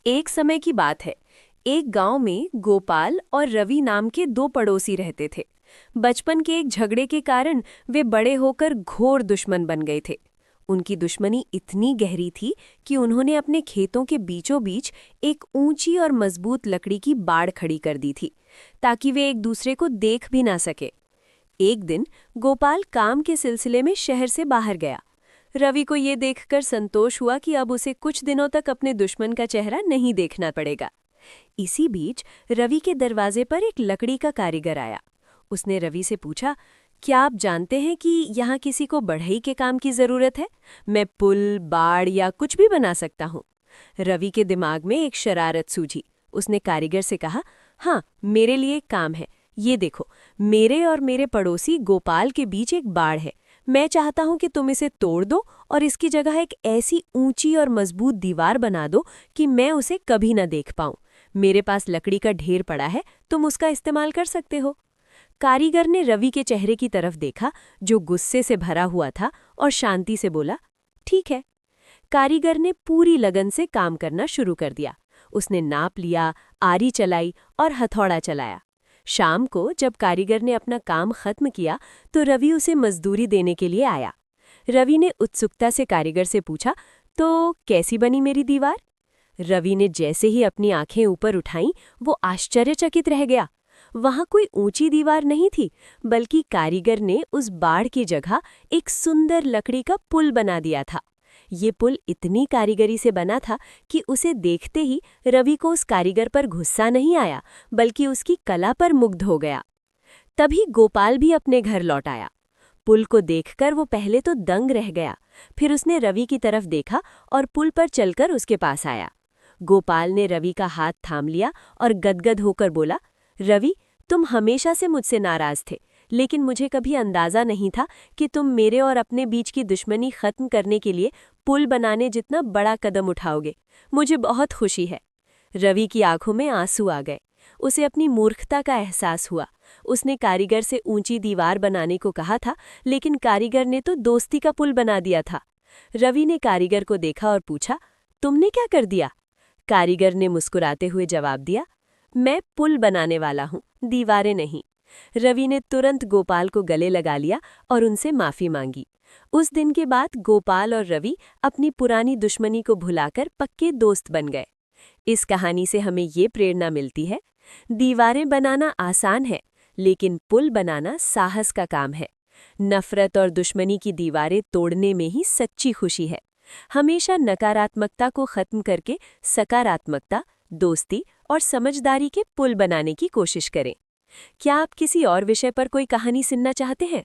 एक समय की बात है। एक गांव में गोपाल और रवि नाम के दो पड़ोसी रहते थे। बचपन के एक झगड़े के कारण वे बड़े होकर घोर दुश्मन बन गए थे। उनकी दुश्मनी इतनी गहरी थी कि उन्होंने अपने खेतों के बीचों बीच एक ऊंची और मजबूत लकड़ी की बाड़ खड़ी कर दी थी, ताकि वे एक दूसरे को देख भी ना सके। एक दिन गोपाल काम के सिलसिले में शहर से बाहर गया। रवि को ये देखकर संतोष हुआ कि अब उसे कुछ दिनों तक अपने दुश्मन का चेहरा नहीं देखना पड़ेगा। इसी बीच रवि के दरवाजे पर एक लकड़ी का कारीगर आया। उसने रवि से पूछा, क्या आप जानते हैं कि यहाँ किसी को बढ़ई के काम की जरूरत है? मैं पुल, बाड़ या कुछ भी बना सकता हूँ। रवि के दिमाग में एक शरारत सूझी। उसने कारीगर से कहा, हाँ, मेरे लिए एक काम है। ये देखो, मेरे और मेरे पड़ोसी गोपाल के बीच एक बाड़ है। मैं चाहता हूं कि तुम इसे तोड़ दो और इसकी जगह एक ऐसी ऊंची और मजबूत दीवार बना दो कि मैं उसे कभी न देख पाऊं। मेरे पास लकड़ी का ढेर पड़ा है, तुम उसका इस्तेमाल कर सकते हो। कारीगर ने रवि के चेहरे की तरफ देखा, जो गुस्से से भरा हुआ था, और शांति से बोला, ठीक है। कारीगर ने पूरी लगन से काम करना शुरू कर दिया। उसने नाप लिया, आरी चलाई और हथौड़ा चलाया। शाम को जब कारीगर ने अपना काम खत्म किया तो रवि उसे मजदूरी देने के लिए आया। रवि ने उत्सुकता से कारीगर से पूछा, तो कैसी बनी मेरी दीवार? रवि ने जैसे ही अपनी आंखें ऊपर उठाईं, वो आश्चर्यचकित रह गया। वहां कोई ऊंची दीवार नहीं थी, बल्कि कारीगर ने उस बाड़ की जगह एक सुंदर लकड़ी का पुल बना दिया था। ये पुल इतनी कारीगरी से बना था कि उसे देखते ही रवि को उस कारीगर पर गुस्सा नहीं आया, बल्कि उसकी कला पर मुग्ध हो गया। तभी गोपाल भी अपने घर लौट आया। पुल को देखकर वो पहले तो दंग रह गया, फिर उसने रवि की तरफ देखा और पुल पर चलकर उसके पास आया। गोपाल ने रवि का हाथ थाम लिया और गदगद होकर बोला, रवि, तुम हमेशा से मुझसे नाराज थे, लेकिन मुझे कभी अंदाजा नहीं था कि तुम मेरे और अपने बीच की दुश्मनी खत्म करने के लिए पुल बनाने जितना बड़ा कदम उठाओगे। मुझे बहुत खुशी है। रवि की आंखों में आंसू आ गए। उसे अपनी मूर्खता का एहसास हुआ। उसने कारीगर से ऊंची दीवार बनाने को कहा था, लेकिन कारीगर ने तो दोस्ती का पुल बना दिया था। रवि ने कारीगर को देखा और पूछा, तुमने क्या कर दिया? कारीगर ने मुस्कुराते हुए जवाब दिया, मैं पुल बनाने वाला हूँ, दीवारें नहीं। रवि ने तुरंत गोपाल को गले लगा लिया और उनसे माफी मांगी। उस दिन के बाद गोपाल और रवि अपनी पुरानी दुश्मनी को भुलाकर पक्के दोस्त बन गए। इस कहानी से हमें ये प्रेरणा मिलती है, दीवारें बनाना आसान है, लेकिन पुल बनाना साहस का काम है। नफरत और दुश्मनी की दीवारें तोड़ने में ही सच्ची खुशी है। हमेशा नकारात्मकता को खत्म करके सकारात्मकता, दोस्ती और समझदारी के पुल बनाने की कोशिश करें। क्या आप किसी और विषय पर कोई कहानी सुनना चाहते हैं?